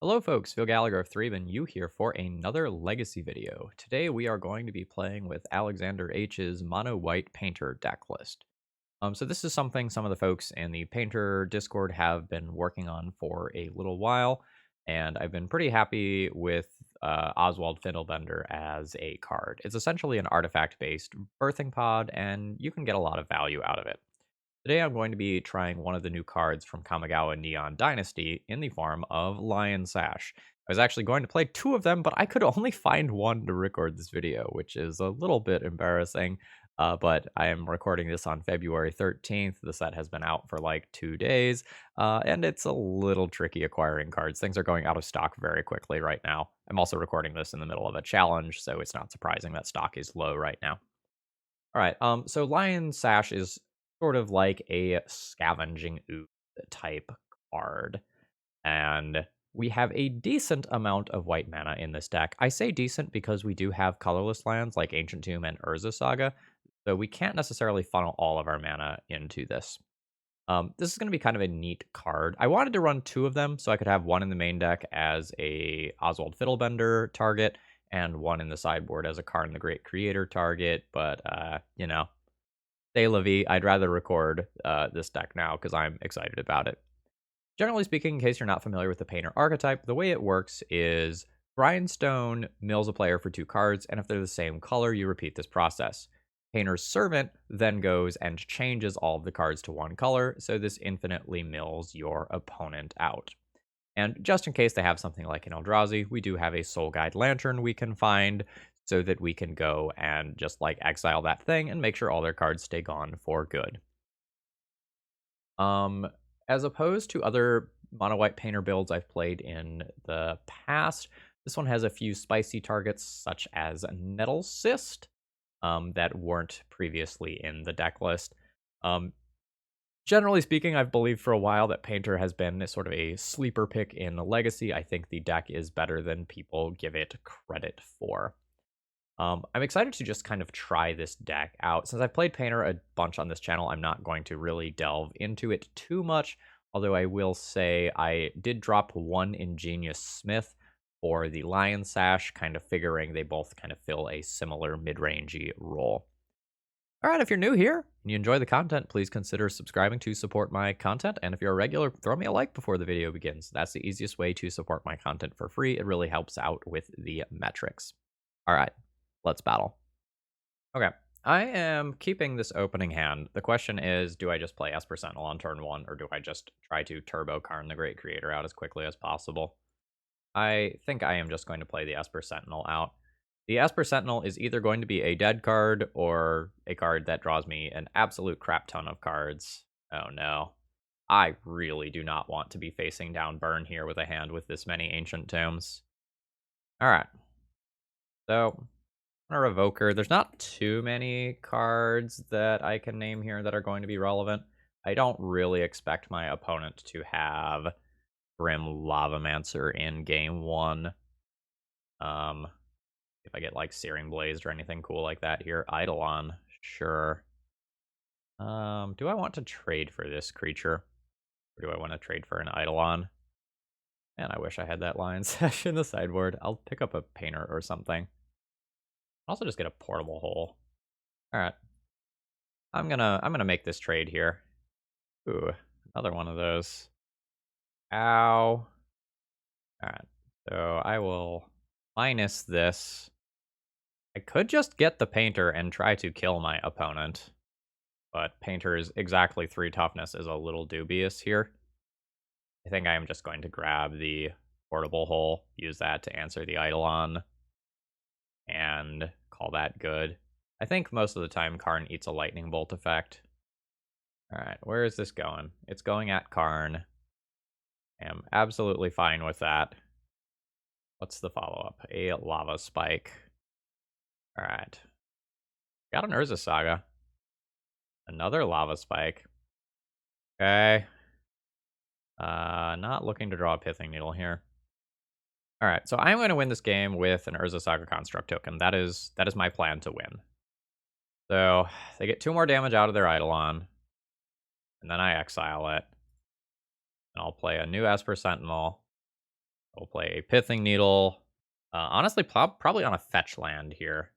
Hello folks, Phil Gallagher of ThrabenU here for another Legacy video. Today we are going to be playing with Alexander H's Mono White Painter deck list. So this is something some of the folks in the Painter Discord have been working on for a little while, and I've been pretty happy with Oswald Fiddlebender as a card. It's essentially an artifact-based birthing pod, and you can get a lot of value out of it. Today I'm going to be trying one of the new cards from Kamigawa Neon Dynasty in the form of Sash. I was actually going to play two of them, but I could only find one to record this video, which is a little bit embarrassing. But I am recording this on February 13th. The set has been out for like 2 days, and it's a little tricky acquiring cards. Things are going out of stock very quickly right now. I'm also recording this in the middle of a challenge, so it's not surprising that stock is low right now. All right, so Lion Sash is sort of like a scavenging ooze type card, and we have a decent amount of white mana in this deck. I say decent because we do have colorless lands like Ancient Tomb and Urza Saga, so we can't necessarily funnel all of our mana into this. This is going to be kind of a neat card. I wanted to run two of them so I could have one in the main deck as a Oswald Fiddlebender target, and one in the sideboard as a Karn the Great Creator target, but, you know, say la vie, I'd rather record this deck now because I'm excited about it. Generally speaking, in case you're not familiar with the Painter archetype, the way it works is Grindstone mills a player for 2 cards, and if they're the same color, you repeat this process. Painter's Servant then goes and changes all of the cards to 1 color, so this infinitely mills your opponent out. And just in case they have something like an Eldrazi, we do have a Soul Guide Lantern we can find so that we can go and just like exile that thing and make sure all their cards stay gone for good. As opposed to other mono white painter builds I've played in the past, this one has a few spicy targets such as Nettle Cyst that weren't previously in the deck list. Generally speaking, I've believed for a while that Painter has been sort of a sleeper pick in the Legacy. I think the deck is better than people give it credit for. I'm excited to just kind of try this deck out. Since I've played Painter a bunch on this channel, I'm not going to really delve into it too much, although I will say I did drop one Ingenious Smith for the Lion Sash, kind of figuring they both kind of fill a similar mid-rangey role. All right, if you're new here and you enjoy the content, please consider subscribing to support my content. And if you're a regular, throw me a like before the video begins. That's the easiest way to support my content for free. It really helps out with the metrics. All right, let's battle. Okay, I am keeping this opening hand. The question is, do I just play Esper Sentinel on turn 1, or do I just try to turbo Karn the Great Creator out as quickly as possible? I think I am just going to play the Esper Sentinel out. The Esper Sentinel is either going to be a dead card or a card that draws me an absolute crap ton of cards. Oh no. I really do not want to be facing down Burn here with a hand with this many Ancient Tombs. Alright. So, on a Revoker, there's not too many cards that I can name here that are going to be relevant. I don't really expect my opponent to have Grim Lavamancer in game 1. If I get like Searing Blazed or anything cool like that here. Eidolon, sure. Do I want to trade for this creature? Or do I want to trade for an Eidolon? Man, I wish I had that Lion Sash in the sideboard. I'll pick up a Painter or something. I'll also just get a Portable Hole. Alright. I'm gonna make this trade here. Ooh, another one of those. Ow. Alright, so I will minus this. I could just get the Painter and try to kill my opponent, but Painter's exactly 3 toughness is a little dubious here. I think I am just going to grab the Portable Hole, use that to answer the Eidolon, and call that good. I think most of the time Karn eats a Lightning Bolt effect. Alright, where is this going? It's going at Karn. I am absolutely fine with that. What's the follow-up? A Lava Spike. Alright. Got an Urza Saga. Another Lava Spike. Okay. Not looking to draw a Pithing Needle here. Alright, so I'm going to win this game with an Urza Saga Construct token. That is my plan to win. So, they get 2 more damage out of their Eidolon. And then I exile it. And I'll play a new Esper Sentinel. We'll play a Pithing Needle. Honestly, probably on a fetch land here.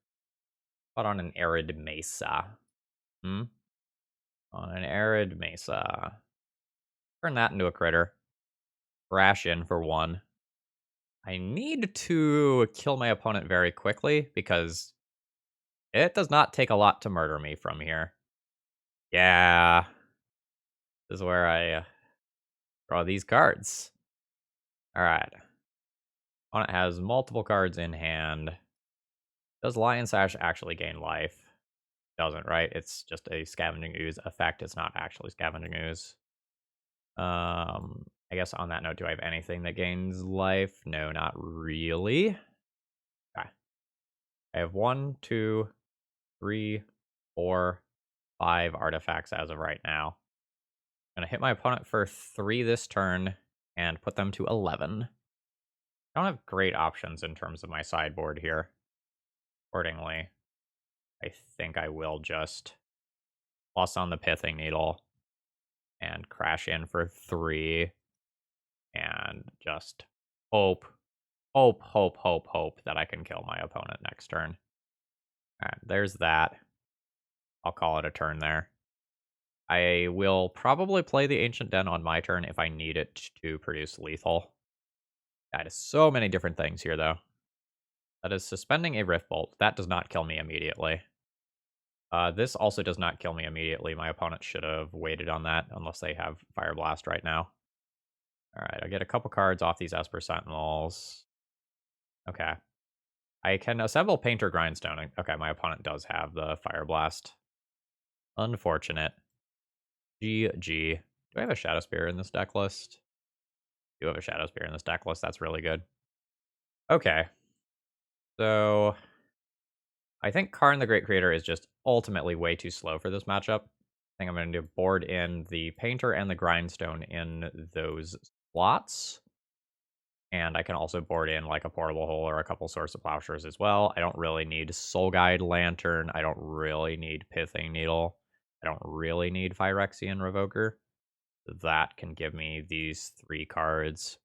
But on an Arid Mesa. Hmm? On an Arid Mesa. Turn that into a critter. Crash in for 1. I need to kill my opponent very quickly because it does not take a lot to murder me from here. Yeah. This is where I draw these cards. Alright. Opponent has multiple cards in hand. Does Lion Sash actually gain life? Doesn't, right? It's just a Scavenging Ooze effect. It's not actually Scavenging Ooze. I guess on that note, do I have anything that gains life? No, not really. Okay. I have 1, 2, 3, 4, 5 artifacts as of right now. I'm going to hit my opponent for 3 this turn and put them to 11. I don't have great options in terms of my sideboard here. Accordingly, I think I will just plus on the Pithing Needle and crash in for 3 and just hope that I can kill my opponent next turn. Alright, there's that. I'll call it a turn there. I will probably play the Ancient Den on my turn if I need it to produce lethal. That is so many different things here, though. That is suspending a Rift Bolt. That does not kill me immediately. This also does not kill me immediately. My opponent should have waited on that, unless they have Fire Blast right now. Alright, I get a couple cards off these Esper Sentinels. Okay. I can assemble Painter Grindstone. Okay, my opponent does have the Fire Blast. Unfortunate. GG. Do I have a Shadow Spear in this deck list? I do have a Shadow Spear in this deck list. That's really good. Okay. So, I think Karn the Great Creator is just ultimately way too slow for this matchup. I think I'm going to board in the Painter and the Grindstone in those slots. And I can also board in like a Portable Hole or a couple Source of Plowshares as well. I don't really need Soul Guide Lantern. I don't really need Pithing Needle. I don't really need Phyrexian Revoker. That can give me these 3 cards.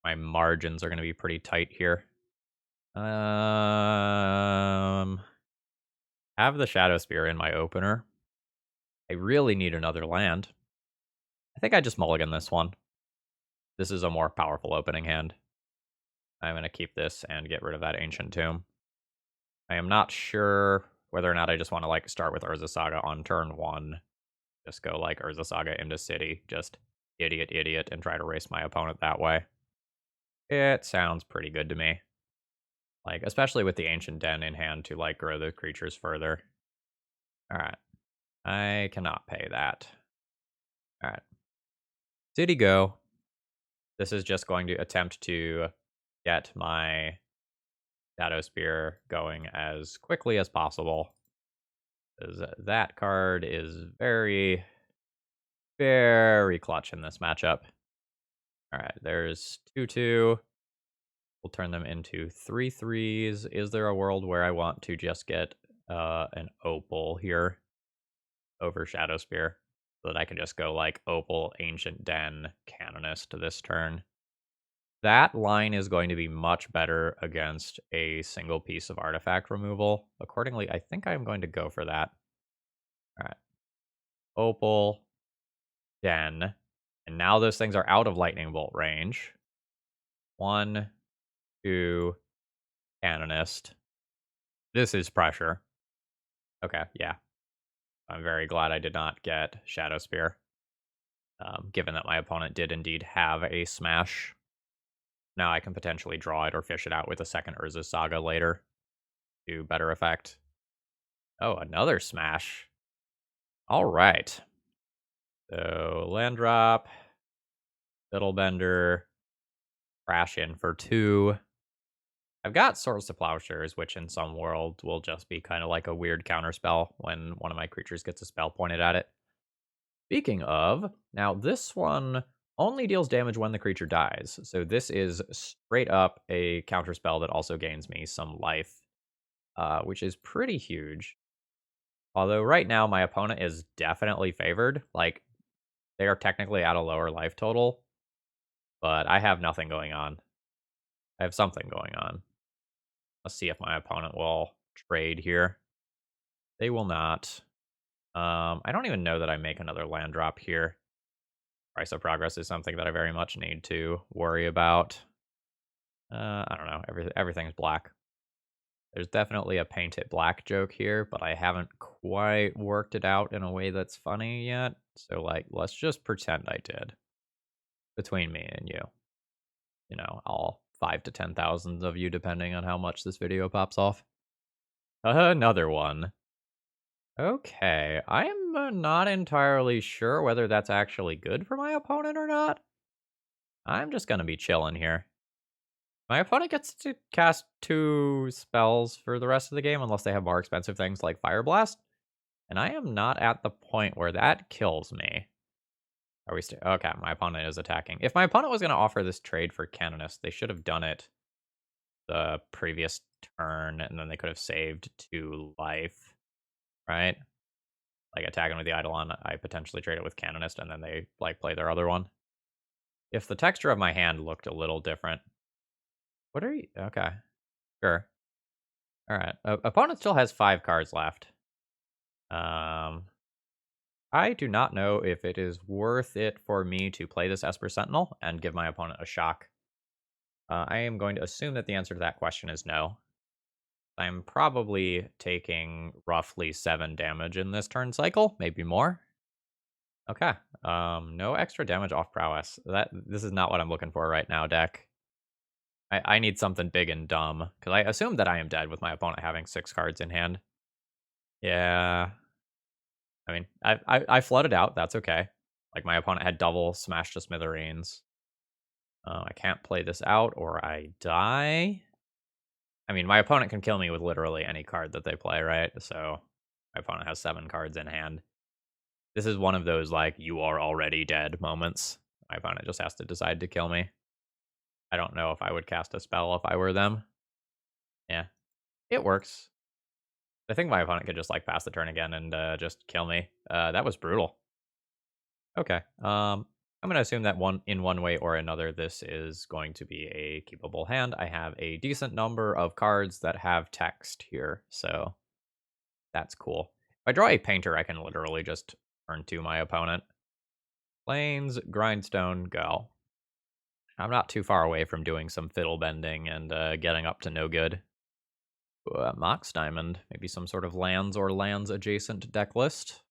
My margins are going to be pretty tight here. Have the Shadow Spear in my opener. I really need another land. I think I just mulligan this one. This is a more powerful opening hand. I'm going to keep this and get rid of that Ancient Tomb. I am not sure whether or not I just want to like start with Urza Saga on turn 1. Just go like Urza Saga into City. Just idiot, and try to race my opponent that way. It sounds pretty good to me. Like, especially with the Ancient Den in hand to like grow the creatures further. Alright. I cannot pay that. Alright. City go. This is just going to attempt to get my Shadow Spear going as quickly as possible. Because that card is very, very clutch in this matchup. Alright, there's 2/2. We'll turn them into 3/3s. Is there a world where I want to just get an Opal here over Shadow Spear? So that I can just go like Opal, Ancient Den, Canonist this turn. That line is going to be much better against a single piece of artifact removal. Accordingly, I think I'm going to go for that. Alright. Opal, Den. And now those things are out of Lightning Bolt range. 1, 2, Canonist. This is pressure. Okay, yeah. I'm very glad I did not get Shadow Spear. Given that my opponent did indeed have a smash. Now I can potentially draw it or fish it out with a second Urza Saga later. To better effect. Oh, another smash. Alright. So, land drop. Fiddlebender. Crash in for 2. I've got Swords to Plowshares, which in some world will just be kind of like a weird counterspell when one of my creatures gets a spell pointed at it. Speaking of, now this one only deals damage when the creature dies. So this is straight up a counterspell that also gains me some life, which is pretty huge. Although right now my opponent is definitely favored. Like, they are technically at a lower life total, but I have nothing going on. I have something going on. Let's see if my opponent will trade here. They will not. I don't even know that I make another land drop here. Price of progress is something that I very much need to worry about. I don't know. Everything's black. There's definitely a paint it black joke here, but I haven't quite worked it out in a way that's funny yet. So, like, let's just pretend I did. Between me and you. You know, all 5 to 10,000 of you, depending on how much this video pops off. Another one. Okay, I am not entirely sure whether that's actually good for my opponent or not. I'm just gonna be chilling here. My opponent gets to cast 2 spells for the rest of the game unless they have more expensive things like Fire Blast. And I am not at the point where that kills me. Are we still? Okay, my opponent is attacking. If my opponent was going to offer this trade for Canonist, they should have done it the previous turn, and then they could have saved 2 life, right? Like attacking with the Eidolon, I potentially trade it with Canonist, and then they like play their other one. If the texture of my hand looked a little different. What are you? Okay, sure. All right. Opponent still has 5 cards left. I do not know if it is worth it for me to play this Esper Sentinel and give my opponent a shock. I am going to assume that the answer to that question is no. I'm probably taking roughly 7 damage in this turn cycle, maybe more. Okay. No extra damage off prowess. This is not what I'm looking for right now, deck. I need something big and dumb, because I assume that I am dead with my opponent having 6 cards in hand. Yeah. I mean, I flooded out. That's okay. Like, my opponent had double smash to smithereens. I can't play this out or I die. I mean, my opponent can kill me with literally any card that they play, right? So my opponent has 7 cards in hand. This is one of those, like, you are already dead moments. My opponent just has to decide to kill me. I don't know if I would cast a spell if I were them. Yeah, it works. I think my opponent could just, like, pass the turn again and just kill me. That was brutal. Okay. I'm gonna assume that in one way or another, this is going to be a keepable hand. I have a decent number of cards that have text here, so that's cool. If I draw a painter, I can literally just turn to my opponent. Plains, grindstone, go. I'm not too far away from doing some fiddle bending and getting up to no good. Mox Diamond, maybe some sort of lands or lands adjacent deck list.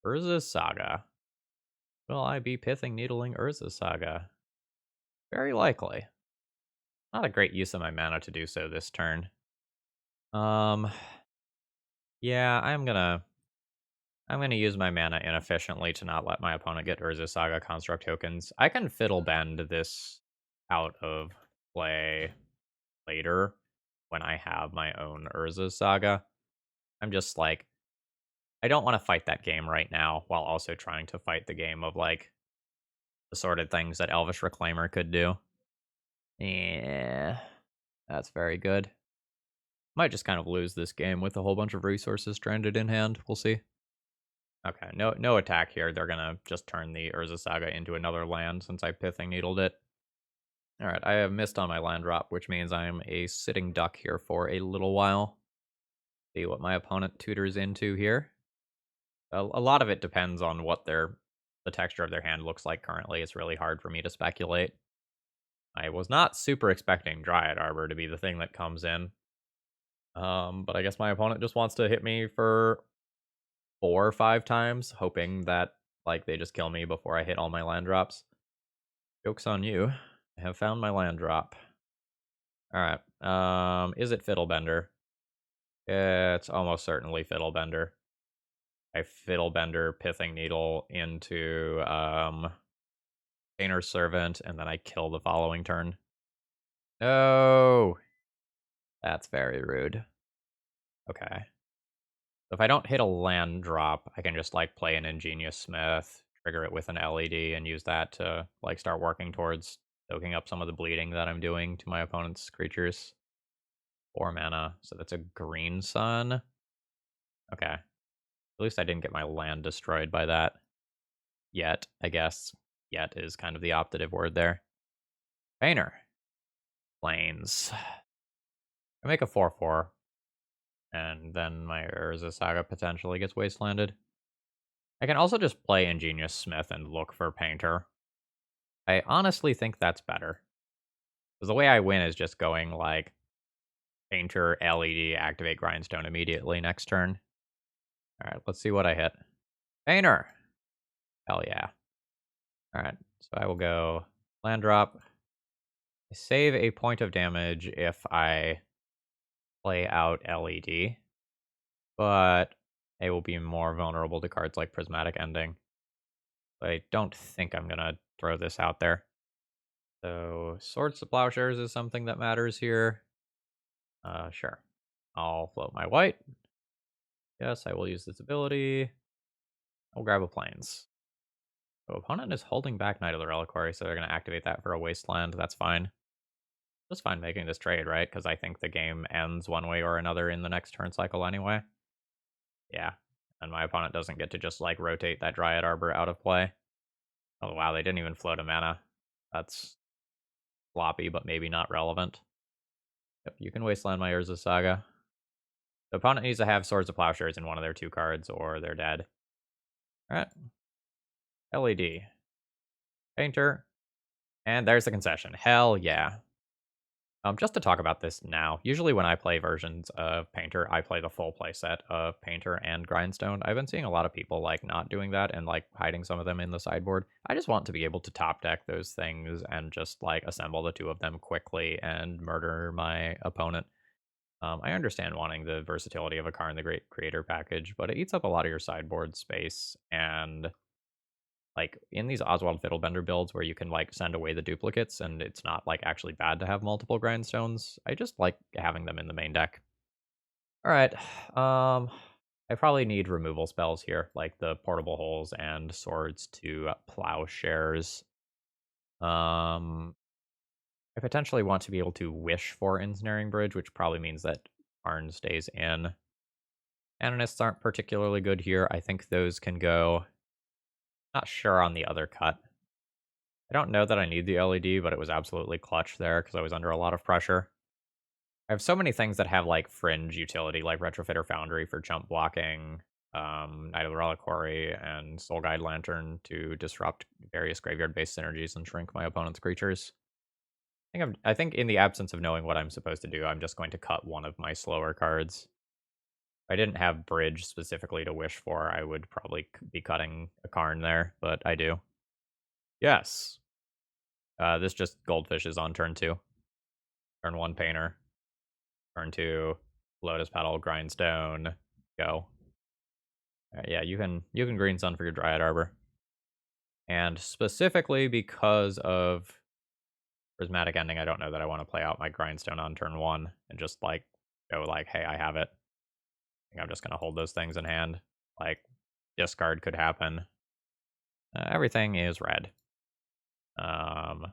Urza's Saga. Will I be pithing needling Urza's Saga? Very likely. Not a great use of my mana to do so this turn. Um, yeah, I'm gonna use my mana inefficiently to not let my opponent get Urza Saga construct tokens. I can fiddle bend this out of play later when I have my own Urza Saga. I'm just like, I don't want to fight that game right now while also trying to fight the game of like the sort of things that Elvish Reclaimer could do. Yeah, that's very good. Might just kind of lose this game with a whole bunch of resources stranded in hand. We'll see. Okay, no attack here. They're gonna just turn the Urza Saga into another land since I Pithing Needled it. Alright, I have missed on my land drop, which means I'm a sitting duck here for a little while. See what my opponent tutors into here. A lot of it depends on what the texture of their hand looks like currently. It's really hard for me to speculate. I was not super expecting Dryad Arbor to be the thing that comes in. But I guess my opponent just wants to hit me for 4 or 5 times, hoping that, like, they just kill me before I hit all my land drops. Joke's on you. I have found my land drop. Alright, is it Fiddlebender? It's almost certainly Fiddlebender. I Fiddlebender Pithing Needle into, Painter's Servant, and then I kill the following turn. No! That's very rude. Okay. If I don't hit a land drop, I can just, like, play an Ingenious Smith, trigger it with an LED, and use that to, like, start working towards soaking up some of the bleeding that I'm doing to my opponent's creatures. 4 mana, so that's a green sun. Okay. At least I didn't get my land destroyed by that. Yet, I guess. Yet is kind of the optative word there. Painter. Plains. I make a 4/4, and then my Urza Saga potentially gets wastelanded. I can also just play Ingenious Smith and look for Painter. I honestly think that's better. Because the way I win is just going like Painter, LED, activate Grindstone immediately next turn. Alright, let's see what I hit. Painter! Hell yeah. Alright, so I will go land drop. I save a point of damage if I play out LED, but I will be more vulnerable to cards like Prismatic Ending. I don't think I'm gonna throw this out there. So Swords to Plowshares is something that matters here. Sure. I'll float my white. Yes, I will use this ability. I'll grab a Plains. So opponent is holding back Knight of the Reliquary, so they're going to activate that for a Wasteland. That's fine. Just fine making this trade, right? Because I think the game ends one way or another in the next turn cycle anyway. Yeah. And my opponent doesn't get to just, like, rotate that Dryad Arbor out of play. Oh, wow, they didn't even float a mana. That's floppy, but maybe not relevant. Yep, you can Wasteland my Urza Saga. The opponent needs to have Swords of Plowshares in one of their 2 cards, or they're dead. Alright. LED. Painter. And there's the concession. Hell yeah. Just to talk about this now, usually when I play versions of Painter, I play the full playset of Painter and Grindstone. I've been seeing a lot of people like not doing that and like hiding some of them in the sideboard. I just want to be able to top deck those things and just like assemble the 2 of them quickly and murder my opponent. I understand wanting the versatility of a Karn the Great Creator package, but it eats up a lot of your sideboard space, and like in these Oswald Fiddlebender builds where you can like send away the duplicates and it's not like actually bad to have multiple grindstones, I just like having them in the main deck. All right. I probably need removal spells here, like the portable holes and swords to plowshares. I potentially want to be able to wish for Ensnaring Bridge, which probably means that Arn stays in. Ananists aren't particularly good here. I think those can go. Not sure on the other cut. I don't know that I need the LED, but it was absolutely clutch there because I was under a lot of pressure. I have so many things that have like fringe utility, like Retrofitter Foundry for jump blocking, Knight of the Reliquary, and Soul Guide Lantern to disrupt various graveyard-based synergies and shrink my opponent's creatures. I think in the absence of knowing what I'm supposed to do, I'm just going to cut one of my slower cards. If I didn't have Bridge specifically to wish for, I would probably be cutting a Karn there, but I do. Yes. This just goldfishes on turn 2. Turn 1 Painter. Turn 2 Lotus Petal, Grindstone, go. Yeah, you can Green Sun for your Dryad Arbor. And specifically because of Prismatic Ending, I don't know that I want to play out my Grindstone on turn 1 and just like go like, hey, I have it. I think I'm just going to hold those things in hand. Like, discard could happen. Everything is red.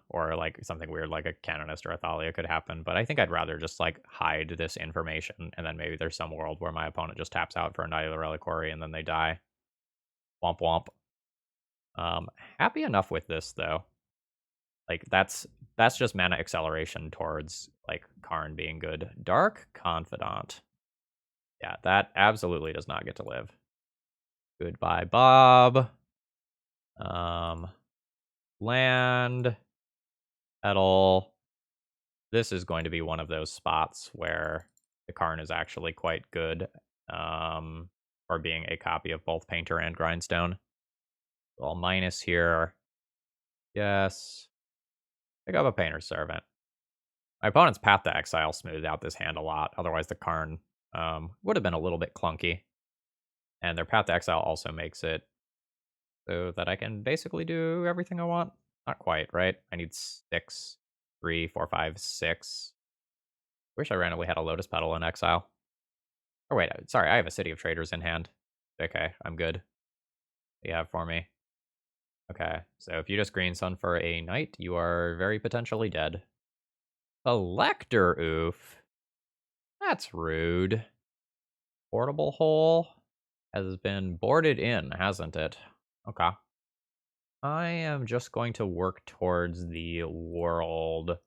Or like something weird like a Canonist or a Thalia could happen, but I think I'd rather just like hide this information, and then maybe there's some world where my opponent just taps out for a Knight of the Reliquary and then they die. Womp womp. Happy enough with this though. Like that's just mana acceleration towards like Karn being good. Dark Confidant. Yeah, that absolutely does not get to live. Goodbye, Bob. Land. Petal. This is going to be one of those spots where the Karn is actually quite good for being a copy of both Painter and Grindstone. Well, minus here. Yes. Pick up a Painter Servant. My opponent's Path to Exile smoothed out this hand a lot. Otherwise, the Karn would have been a little bit clunky. And their Path to Exile also makes it so that I can basically do everything I want. Not quite, right? I need 6, 3, 4, 5, 6. Wish I randomly had a Lotus Petal in exile. Oh wait, sorry, I have a City of Traders in hand. Okay, I'm good. What do you have for me? Okay, so if you just Green Sun for a Knight, you are very potentially dead. Elector Oof. That's rude. Portable Hole has been boarded in, hasn't it? Okay. I am just going to work towards the world.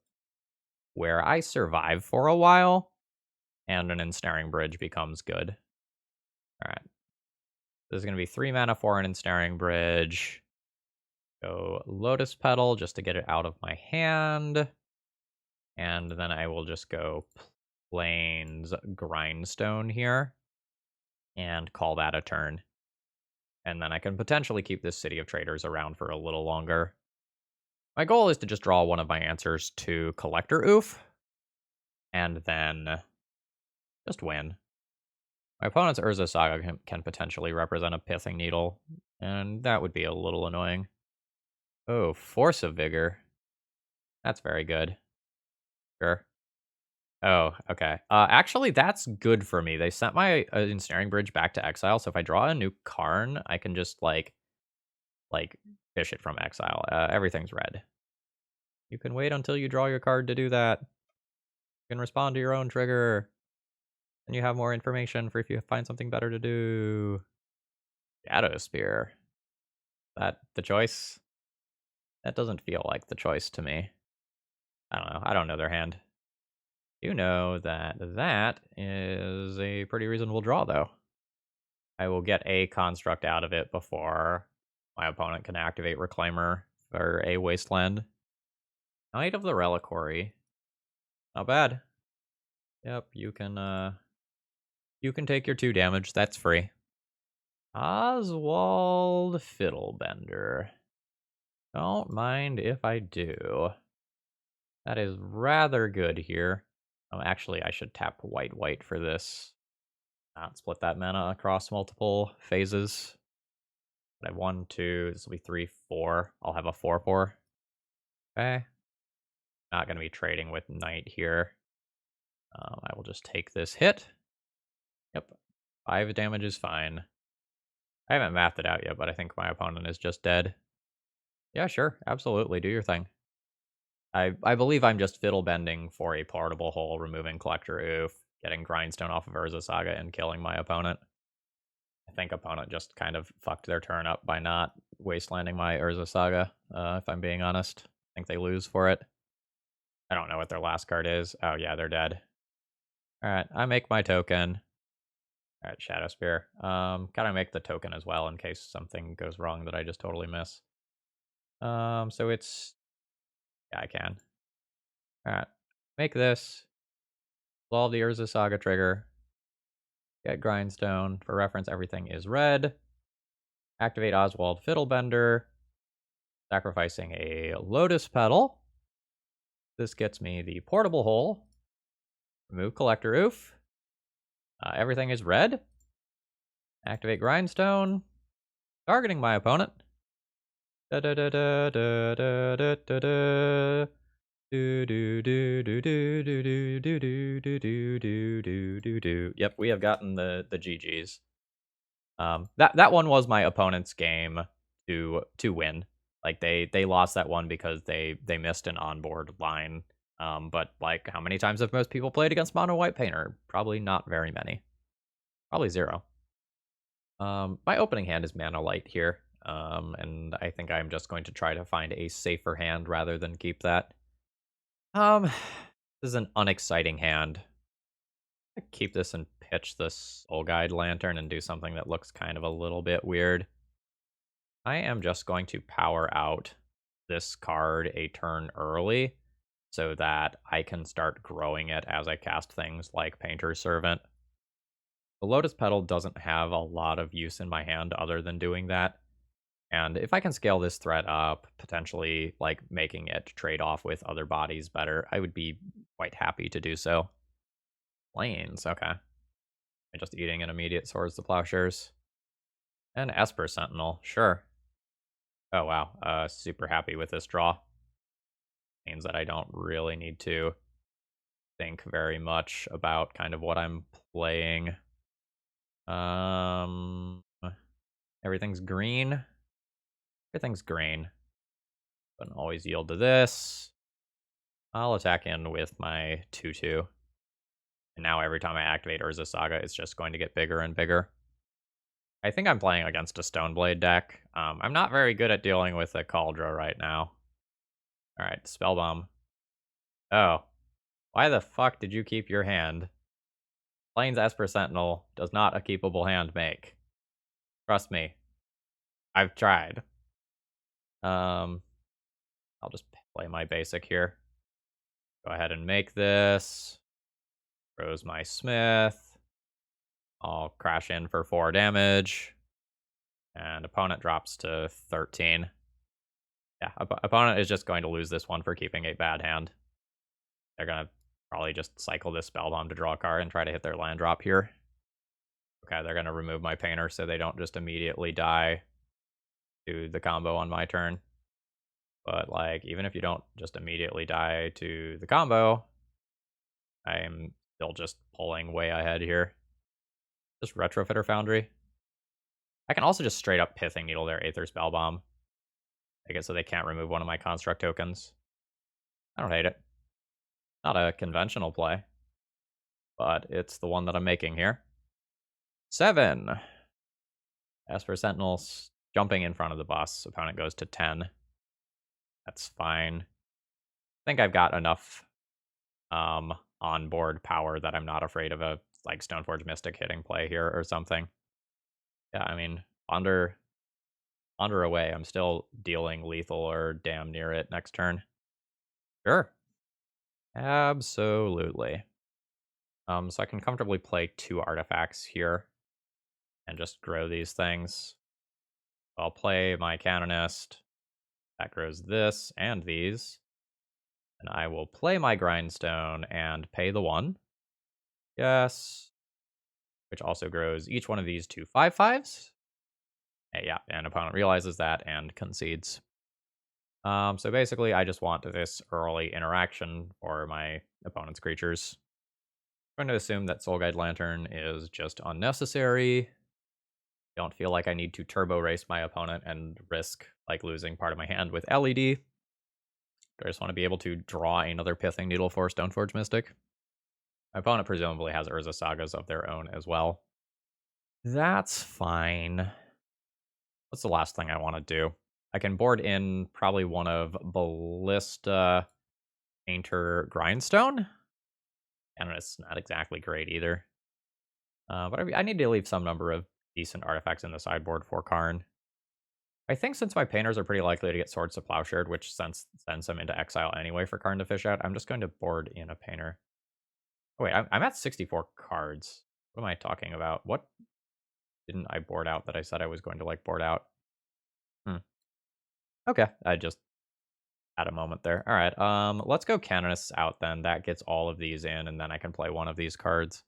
where I survive for a while and an ensnaring bridge becomes good. All right. This is going to be 3 mana for an ensnaring bridge. Go Lotus Petal just to get it out of my hand. And then I will just go Plains Grindstone here and call that a turn. And then I can potentially keep this City of Traders around for a little longer. My goal is to just draw one of my answers to Collector Oof, and then just win. My opponent's Urza Saga can potentially represent a Pithing Needle, and that would be a little annoying. Oh, Force of Vigor. That's very good. Sure. Oh, okay. Actually, that's good for me. They sent my Ensnaring Bridge back to exile, so if I draw a new Karn, I can just, like fish it from exile. Everything's red. You can wait until you draw your card to do that. You can respond to your own trigger. And you have more information for if you find something better to do. Shadow Spear. That the choice? That doesn't feel like the choice to me. I don't know. I don't know their hand. You know that that is a pretty reasonable draw, though. I will get a construct out of it before my opponent can activate Reclaimer for a Wasteland. Knight of the Reliquary. Not bad. Yep, you can take your 2 damage. That's free. Oswald Fiddlebender. Don't mind if I do. That is rather good here. Oh, actually, I should tap white for this. Not split that mana across multiple phases. I have 1, 2, this will be 3, 4. I'll have a 4/4. Okay. Not going to be trading with Knight here. I will just take this hit. Yep. 5 damage is fine. I haven't mathed it out yet, but I think my opponent is just dead. Yeah, sure. Absolutely. Do your thing. I believe I'm just fiddle bending for a portable hole, removing Collector Oof, getting Grindstone off of Urza Saga, and killing my opponent. I think opponent just kind of fucked their turn up by not wastelanding my Urza Saga, if I'm being honest. I think they lose for it. I don't know what their last card is. Oh yeah, they're dead. Alright, I make my token. Alright, Shadow Spear. Gotta make the token as well in case something goes wrong that I just totally miss. So it's... Yeah, I can. Alright, make this. Solve the Urza Saga trigger. Get Grindstone. For reference, everything is red. Activate Oswald Fiddlebender. Sacrificing a Lotus Petal. This gets me the portable hole. Remove Collector Oof. Everything is red. Activate Grindstone. Targeting my opponent. Da da da da da da da da da. Do do do do do do do do do do do do do do. Yep, we have gotten the GGs. That one was my opponent's game to win. Like they lost that one because they missed an onboard line. But like, how many times have most people played against Mono White Painter? Probably not very many. Probably 0. My opening hand is Mana Light here. And I think I'm just going to try to find a safer hand rather than keep that. This is an unexciting hand. Keep this and pitch this Soul Guide Lantern and do something that looks kind of a little bit weird. I am just going to power out this card a turn early so that I can start growing it as I cast things like Painter's Servant. The Lotus Petal doesn't have a lot of use in my hand other than doing that. And if I can scale this threat up, potentially like making it trade off with other bodies better, I would be quite happy to do so. Plains, okay. I'm just eating an immediate Swords to Plowshares. And Esper Sentinel, sure. Oh wow, super happy with this draw. Means that I don't really need to think very much about kind of what I'm playing. Everything's green. Everything's green. But always yield to this. I'll attack in with my 2/2. And now every time I activate Urza Saga, it's just going to get bigger and bigger. I think I'm playing against a Stoneblade deck. I'm not very good at dealing with a Cauldron right now. Alright, Spellbomb. Oh. Why the fuck did you keep your hand? Plains Esper Sentinel does not a keepable hand make. Trust me. I've tried. I'll just play my basic here. Go ahead and make this. Throws my Smith. I'll crash in for 4 damage. And opponent drops to 13. Yeah, opponent is just going to lose this one for keeping a bad hand. They're going to probably just cycle this Spellbomb to draw a card and try to hit their land drop here. Okay, they're going to remove my Painter so they don't just immediately die to the combo on my turn. But, like, even if you don't just immediately die to the combo, I am still just pulling way ahead here. Just Retrofitter Foundry. I can also just straight up Pithing Needle their Aether Spellbomb. Make it so they can't remove one of my construct tokens. I don't hate it. Not a conventional play, but it's the one that I'm making here. 7. Esper Sentinels jumping in front of the boss. Opponent goes to 10. That's fine. I think I've got enough onboard power that I'm not afraid of a like Stoneforge Mystic hitting play here or something. Yeah, I mean, Ponder away. I'm still dealing lethal or damn near it next turn. Sure. Absolutely. So I can comfortably play 2 artifacts here and just grow these things. I'll play my Canonist. That grows this and these. And I will play my Grindstone and pay the 1. Yes. Which also grows each one of these to 5/5s. Yeah, and opponent realizes that and concedes. So basically, I just want this early interaction for my opponent's creatures. I'm going to assume that Soul Guide Lantern is just unnecessary. Don't feel like I need to turbo race my opponent and risk like losing part of my hand with LED. I just want to be able to draw another Pithing Needle for Stoneforge Mystic. My opponent presumably has Urza Sagas of their own as well. That's fine. What's the last thing I want to do? I can board in probably one of Ballista, Painter, Grindstone. And it's not exactly great either. But I need to leave some number of decent artifacts in the sideboard for Karn. I think since my Painters are pretty likely to get Swords to Plowshare, which sends them into exile anyway for Karn to fish out, I'm just going to board in a Painter. Oh, wait, I'm at 64 cards. What am I talking about? What didn't I board out that I said I was going to, like, board out? Okay, I just had a moment there. All right, let's go Canonists out then. That gets all of these in, and then I can play one of these cards.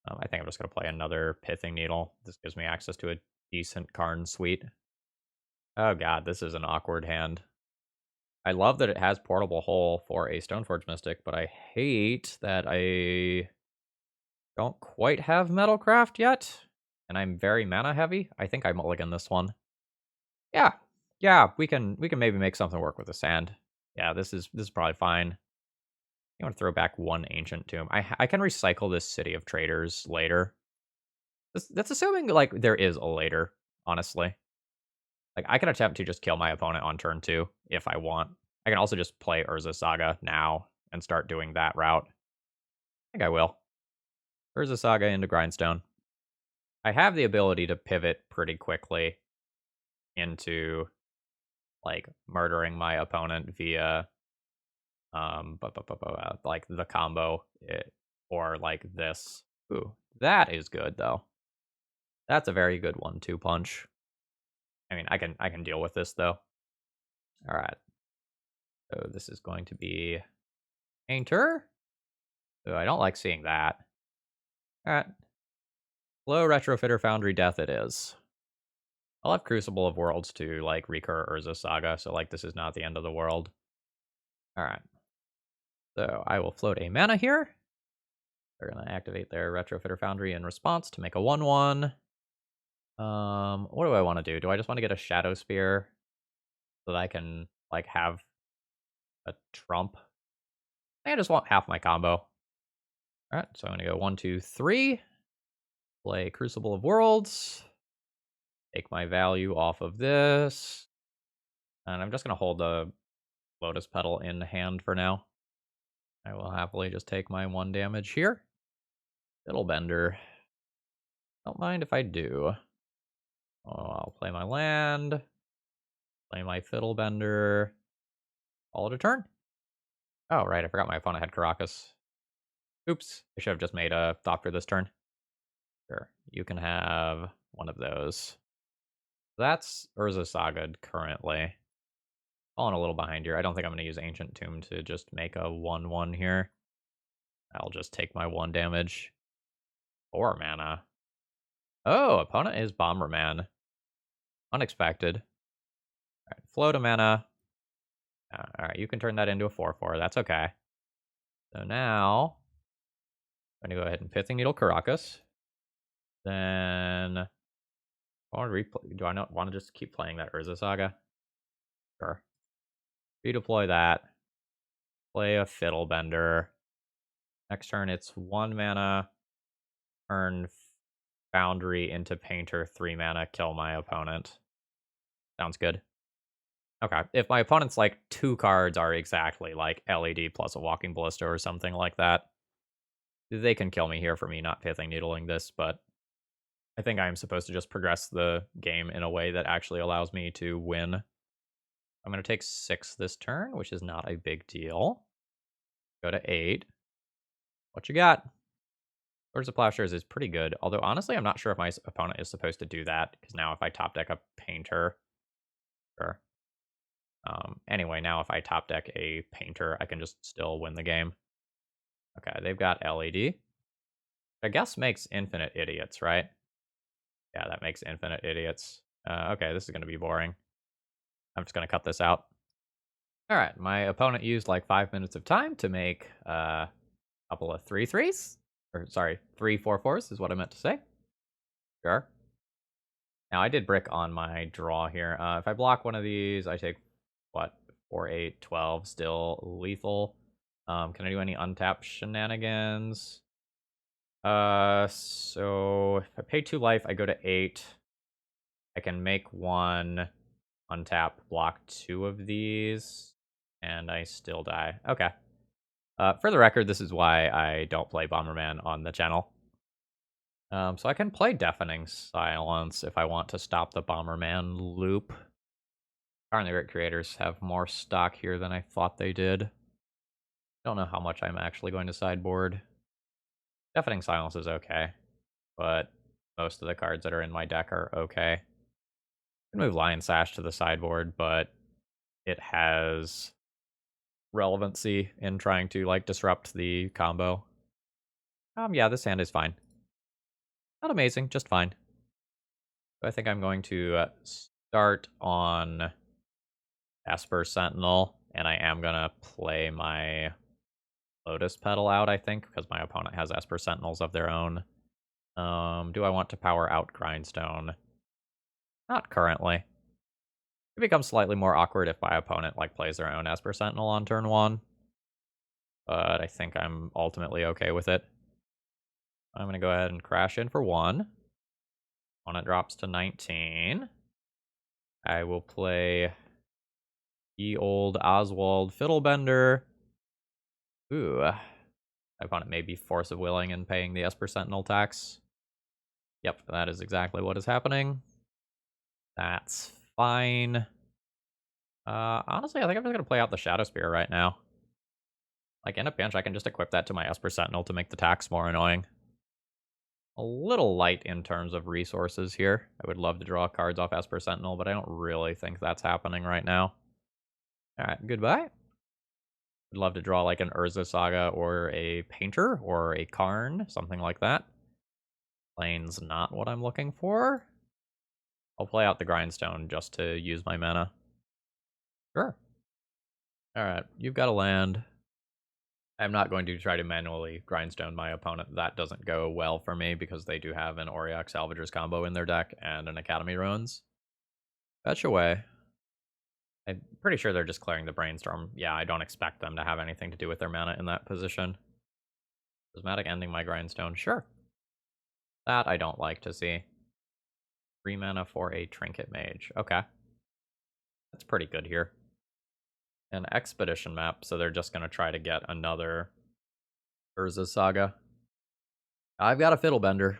I think I'm just going to play another Pithing Needle. This gives me access to a decent Karn suite. Oh god, this is an awkward hand. I love that it has Portable Hole for a Stoneforge Mystic, but I hate that I don't quite have Metalcraft yet, and I'm very mana heavy. I think I mulligan this one. Yeah, we can maybe make something work with the sand. Yeah, this is probably fine. You want to throw back 1 Ancient Tomb. I can recycle this City of Traders later. That's assuming, like, there is a later, honestly. Like, I can attempt to just kill my opponent on turn 2 if I want. I can also just play Urza Saga now and start doing that route. I think I will. Urza Saga into Grindstone. I have the ability to pivot pretty quickly into, like, murdering my opponent via, like, the combo, or, like, this. Ooh, that is good, though. That's a very good 1-2 punch. I mean, I can deal with this, though. All right. So this is going to be Painter. So I don't like seeing that. All right. Low Retrofitter Foundry Death it is. I'll have Crucible of Worlds to, like, recur Urza Saga, so, like, this is not the end of the world. All right. So I will float a mana here. They're going to activate their Retrofitter Foundry in response to make a 1/1. What do I want to do? Do I just want to get a Shadow Spear so that I can, like, have a trump? I just want half my combo. All right, so I'm going to go 1, 2, 3. Play Crucible of Worlds. Take my value off of this. And I'm just going to hold the Lotus Petal in hand for now. I will happily just take my 1 damage here. Fiddlebender. Don't mind if I do. Oh, I'll play my land. Play my Fiddlebender. Call it a turn. Oh, right, I forgot my opponent had Caracas. Oops, I should have just made a Doctor this turn. Sure, you can have one of those. That's Urza Saga currently. Falling a little behind here. I don't think I'm going to use Ancient Tomb to just make a 1/1 here. I'll just take my 1 damage. 4 mana. Oh, opponent is Bomberman. Unexpected. Alright, float a mana. Alright, you can turn that into a 4/4. That's okay. So now, I'm going to go ahead and Pithing Needle Caracas. Then, do I not want to just keep playing that Urza Saga? Sure. Redeploy that. Play a Fiddlebender. Next turn, it's 1 mana. Turn Foundry into Painter, 3 mana, kill my opponent. Sounds good. Okay, if my opponent's like 2 cards are exactly like LED plus a Walking Ballista or something like that, they can kill me here for me not Pithing Needling this, but I think I'm supposed to just progress the game in a way that actually allows me to win. I'm going to take 6 this turn, which is not a big deal. Go to 8. What you got? Swords of Plowshares is pretty good, although honestly I'm not sure if my opponent is supposed to do that, because now if I top deck a Painter... Sure. Anyway, now if I top deck a Painter, I can just still win the game. Okay, they've got LED. I guess makes Infinite Idiots, right? Yeah, that makes Infinite Idiots. Okay, this is going to be boring. I'm just going to cut this out. Alright, my opponent used like 5 minutes of time to make a couple of 3/3s. Or, sorry, 3 4/4s is what I meant to say. Sure. Now, I did brick on my draw here. If I block one of these, I take, what, 4, 8, 12, still lethal. Can I do any untap shenanigans? So if I pay 2 life, I go to 8. I can make 1, untap, block 2 of these, and I still die. Okay. For the record, this is why I don't play Bomberman on the channel. So I can play Deafening Silence if I want to stop the Bomberman loop. Apparently, Rick creators have more stock here than I thought they did. Don't know how much I'm actually going to sideboard. Deafening Silence is okay, but most of the cards that are in my deck are okay. I can move Lion Sash to the sideboard, but it has relevancy in trying to like disrupt the combo. Yeah, this hand is fine. Not amazing, just fine. So I think I'm going to start on Esper Sentinel, and I am gonna play my Lotus Petal out, I think, because my opponent has Esper Sentinels of their own. Do I want to power out Grindstone? Not currently. It becomes slightly more awkward if my opponent like plays their own Esper Sentinel on turn 1. But I think I'm ultimately okay with it. I'm going to go ahead and crash in for 1. Opponent drops to 19. I will play the old Oswald Fiddlebender. Ooh. My opponent may be Force of Willing and paying the Esper Sentinel tax. Yep, that is exactly what is happening. That's fine. Honestly, I think I'm just going to play out the Shadow Spear right now. Like, in a pinch, I can just equip that to my Esper Sentinel to make the tax more annoying. A little light in terms of resources here. I would love to draw cards off Esper Sentinel, but I don't really think that's happening right now. Alright, goodbye. I'd love to draw like an Urza Saga or a Painter or a Karn, something like that. Plane's not what I'm looking for. I'll play out the Grindstone just to use my mana. Sure. Alright, you've got a land. I'm not going to try to manually Grindstone my opponent. That doesn't go well for me because they do have an Auriok Salvagers combo in their deck and an Academy Ruins. Fetch away. I'm pretty sure they're just clearing the Brainstorm. Yeah, I don't expect them to have anything to do with their mana in that position. Prismatic ending my Grindstone, sure. That I don't like to see. 3 mana for a Trinket Mage. Okay. That's pretty good here. An Expedition map, so they're just going to try to get another Urza Saga. I've got a Fiddlebender,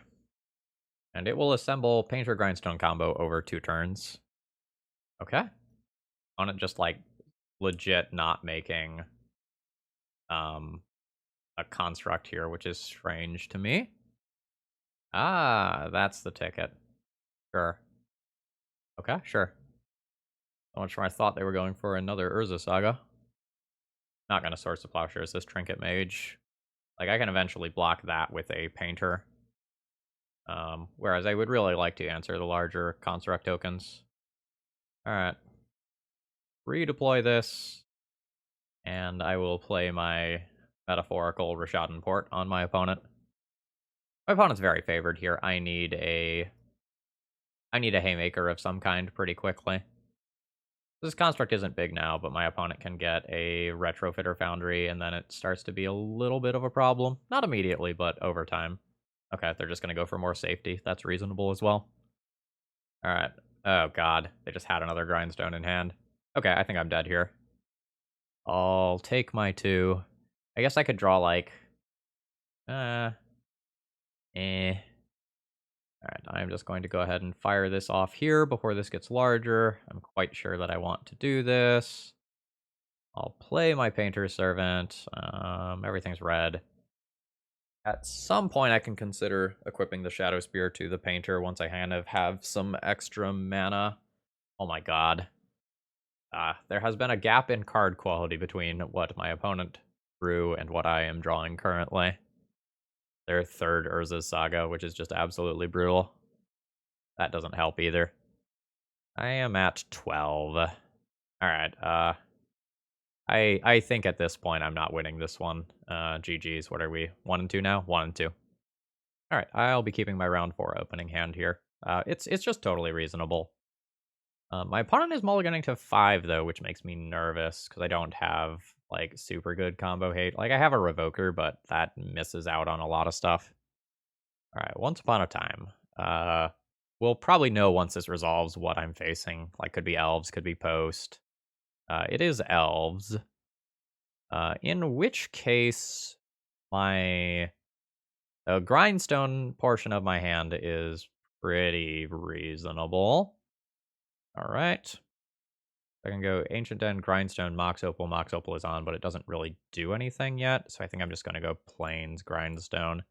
and it will assemble Painter Grindstone combo over 2 turns. Okay. On it just, like, legit not making, um, a construct here, which is strange to me. Ah, that's the ticket. Sure. Okay, sure. So much for I thought they were going for another Urza Saga. Not gonna Source of Plowshares this Trinket Mage. Like, I can eventually block that with a Painter. Whereas I would really like to answer the larger construct tokens. Alright. Redeploy this. And I will play my metaphorical Rishadan Port on my opponent. My opponent's very favored here. I need a Haymaker of some kind pretty quickly. This construct isn't big now, but my opponent can get a Retrofitter Foundry, and then it starts to be a little bit of a problem. Not immediately, but over time. Okay, they're just going to go for more safety. That's reasonable as well. Alright. Oh, God. They just had another Grindstone in hand. Okay, I think I'm dead here. I'll take my 2. I guess I could draw, like... Alright, I'm just going to go ahead and fire this off here before this gets larger. I'm quite sure that I want to do this. I'll play my Painter's Servant. Everything's red. At some point, I can consider equipping the Shadow Spear to the Painter once I kind of have some extra mana. Oh my god. There has been a gap in card quality between what my opponent drew and what I am drawing currently. Their third Urza Saga, which is just absolutely brutal. That doesn't help either. I am at 12. Alright, I think at this point I'm not winning this one. GG's, what are we? 1 and 2 now? 1 and 2. Alright, I'll be keeping my round 4 opening hand here. It's just totally reasonable. My opponent is mulliganing to 5, though, which makes me nervous, because I don't have, like, super good combo hate. Like, I have a Revoker, but that misses out on a lot of stuff. Alright, Once Upon a Time. We'll probably know once this resolves what I'm facing. Like, could be Elves, could be Post. It is Elves. In which case, my Grindstone portion of my hand is pretty reasonable. Alright. I can go Ancient Den, Grindstone, Mox Opal. Mox Opal is on, but it doesn't really do anything yet, so I think I'm just going to go Plains Grindstone.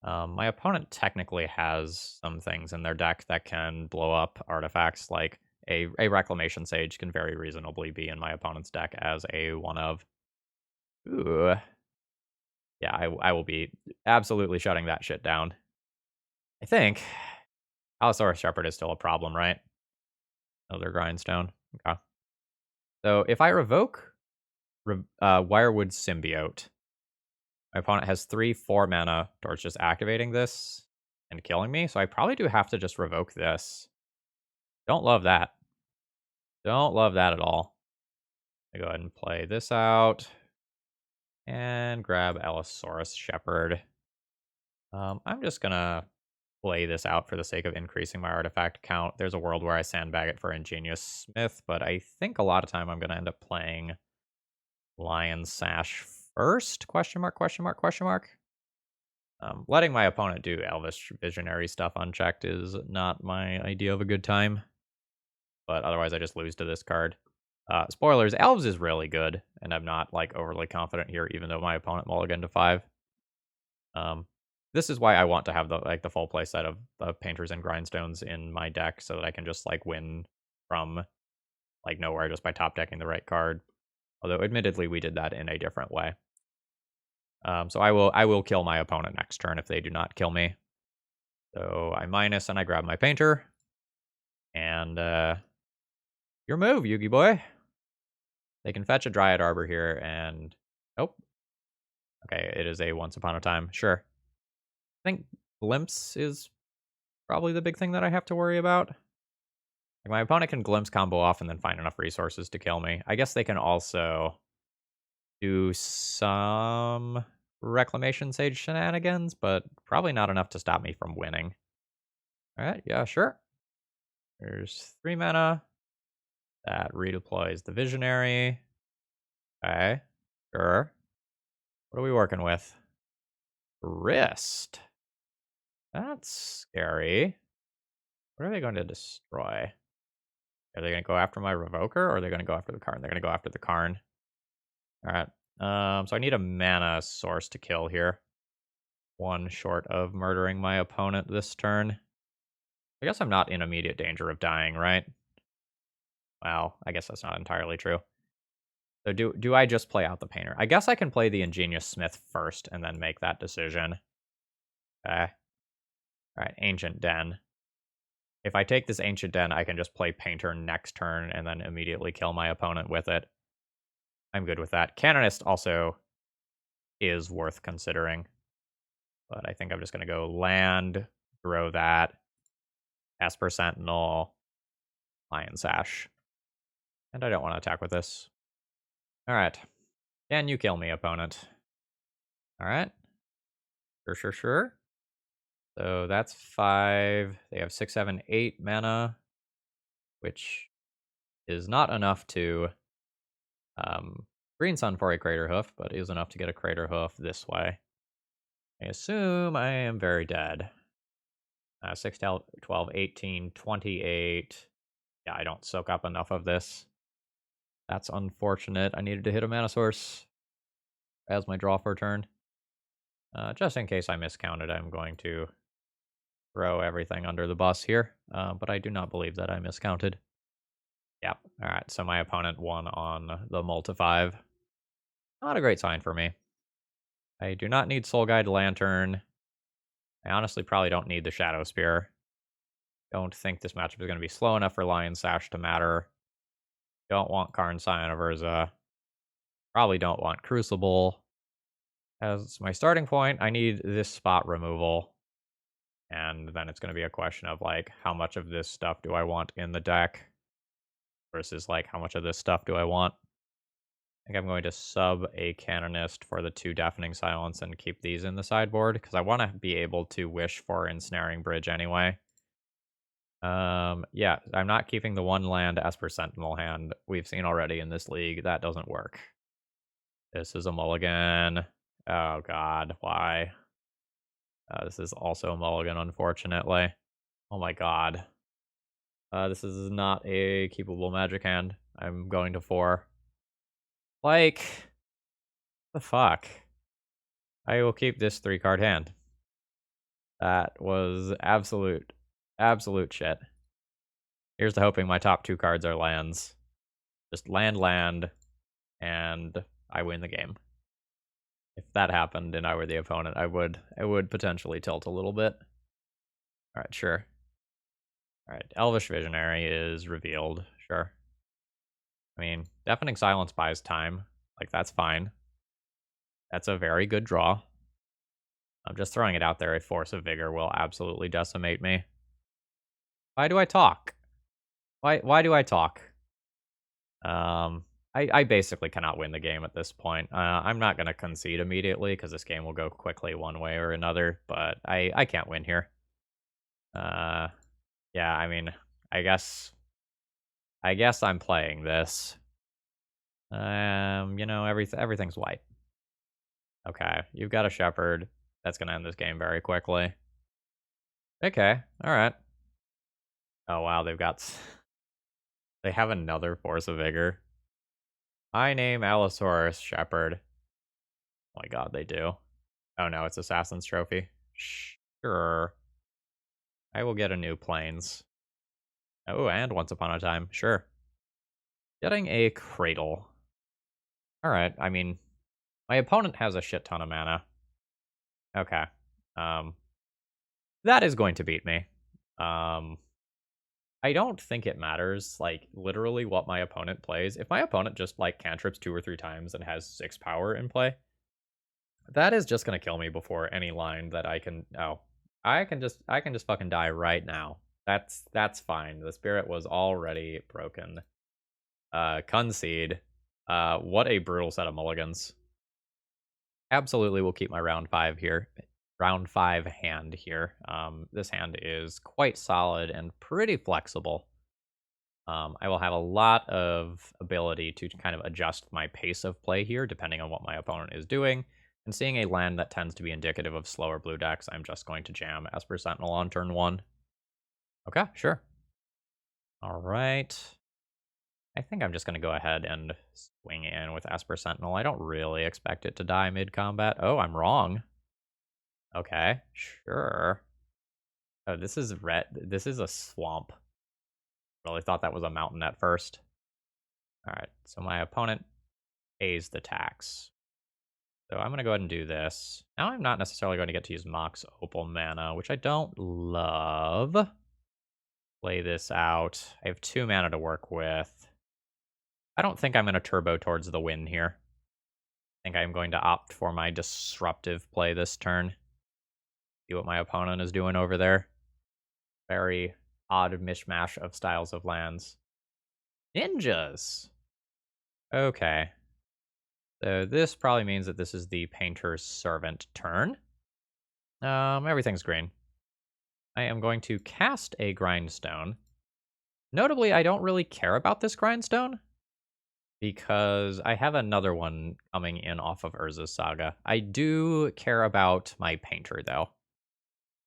My opponent technically has some things in their deck that can blow up artifacts, like a Reclamation Sage can very reasonably be in my opponent's deck as a one of. Ooh. Yeah, I will be absolutely shutting that shit down. I think. Allosaurus Shepherd is still a problem, right? Another Grindstone. Okay. So if I revoke Wirewood Symbiote, my opponent has 3/4 mana towards just activating this and killing me, so I probably do have to just revoke this. Don't love that. Don't love that at all. I go ahead and play this out. And grab Allosaurus Shepherd. I'm just gonna play this out for the sake of increasing my artifact count. There's a world where I sandbag it for Ingenious Smith, but I think a lot of time I'm gonna end up playing Lion Sash first? Question mark, question mark, question mark. Letting my opponent do Elvish Visionary stuff unchecked is not my idea of a good time. But otherwise, I just lose to this card. Spoilers, Elves is really good, and I'm not, like, overly confident here, even though my opponent mulliganed to 5. This is why I want to have the full play set of Painters and Grindstones in my deck, so that I can just, like, win from, like, nowhere just by top decking the right card. Although, admittedly, we did that in a different way. So I will kill my opponent next turn if they do not kill me. So I minus and I grab my Painter. And your move, Yugi boy. They can fetch a Dryad Arbor here and... Nope. Okay, it is a Once Upon a Time. Sure. I think Glimpse is probably the big thing that I have to worry about. Like, my opponent can Glimpse combo off and then find enough resources to kill me. I guess they can also do some Reclamation Sage shenanigans, but probably not enough to stop me from winning. Alright, yeah, sure. There's 3 mana. That redeploys the Visionary. Okay, sure. What are we working with? Wrist. That's scary. What are they going to destroy? Are they going to go after my Revoker, or are they going to go after the Karn? They're going to go after the Karn. All right. So I need a mana source to kill here. One short of murdering my opponent this turn. I guess I'm not in immediate danger of dying, right? Well, I guess that's not entirely true. So do I just play out the Painter? I guess I can play the Ingenious Smith first and then make that decision. Okay. All right, Ancient Den. If I take this Ancient Den, I can just play Painter next turn and then immediately kill my opponent with it. I'm good with that. Canonist also is worth considering. But I think I'm just going to go land, throw that, Esper Sentinel, Lion Sash. And I don't want to attack with this. All right. Can you kill me, opponent? All right. Sure. So that's 5. They have 6, 7, 8 mana, which is not enough to Green Sun for a Crater Hoof, but is enough to get a Crater Hoof this way. I assume I am very dead. 6, 12, 18, 28. Yeah, I don't soak up enough of this. That's unfortunate. I needed to hit a mana source as my draw for a turn. Just in case I miscounted, I'm going to throw everything under the bus here. But I do not believe that I miscounted. Yep. All right. So my opponent won on the multi-5. Not a great sign for me. I do not need Soul Guide Lantern. I honestly probably don't need the Shadow Spear. Don't think this matchup is going to be slow enough for Lion Sash to matter. Don't want Karn Scion of Urza. Probably don't want Crucible. As my starting point, I need this spot removal. And then it's going to be a question of, like, how much of this stuff do I want in the deck? Versus, like, how much of this stuff do I want? I think I'm going to sub a Canonist for the 2 Deafening Silence and keep these in the sideboard, because I want to be able to wish for Ensnaring Bridge anyway. Yeah, I'm not keeping the 1 land Esper Sentinel hand we've seen already in this league. That doesn't work. This is a mulligan. Oh god, why? This is also a mulligan, unfortunately. Oh my god. This is not a keepable magic hand. I'm going to 4. Like, the fuck? I will keep this 3-card hand. That was absolute shit. Here's to hoping my top 2 cards are lands. Just land, and I win the game. If that happened and I were the opponent, I would potentially tilt a little bit. All right, sure. All right, Elvish Visionary is revealed. Sure. I mean, Deafening Silence buys time. Like, that's fine. That's a very good draw. I'm just throwing it out there. A Force of Vigor will absolutely decimate me. Why do I talk? Why do I talk? I basically cannot win the game at this point. I'm not going to concede immediately because this game will go quickly one way or another, but I can't win here. Yeah, I mean, I guess I'm playing this. You know, everything's white. Okay, you've got a Shepherd. That's going to end this game very quickly. Okay, all right. Oh, wow, they have another Force of Vigor. I name Allosaurus Shepherd. Oh my god, they do. Oh no, it's Assassin's Trophy. Sure. I will get a new Plains. Oh, and Once Upon a Time. Sure. Getting a Cradle. Alright, I mean, my opponent has a shit ton of mana. Okay. That is going to beat me. I don't think it matters, like, literally what my opponent plays. If my opponent just, like, cantrips 2 or 3 times and has 6 power in play, that is just gonna kill me before any line that I can... Oh. I can just fucking die right now. That's fine. The spirit was already broken. Concede. What a brutal set of mulligans. Absolutely will keep my round 5 here. Round 5 hand here. This hand is quite solid and pretty flexible. I will have a lot of ability to kind of adjust my pace of play here, depending on what my opponent is doing. And seeing a land that tends to be indicative of slower blue decks, I'm just going to jam Esper Sentinel on turn 1. Okay, sure. All right. I think I'm just going to go ahead and swing in with Esper Sentinel. I don't really expect it to die mid-combat. Oh, I'm wrong. Okay, sure. Oh, this is red. This is a swamp. Really thought that was a mountain at first. All right, so my opponent pays the tax. So I'm going to go ahead and do this. Now I'm not necessarily going to get to use Mox Opal mana, which I don't love. Play this out. I have 2 mana to work with. I don't think I'm going to turbo towards the win here. I think I'm going to opt for my disruptive play this turn. See what my opponent is doing over there. Very odd mishmash of styles of lands. Ninjas! Okay. So this probably means that this is the Painter's Servant turn. Everything's green. I am going to cast a Grindstone. Notably, I don't really care about this Grindstone, because I have another one coming in off of Urza's Saga. I do care about my Painter, though.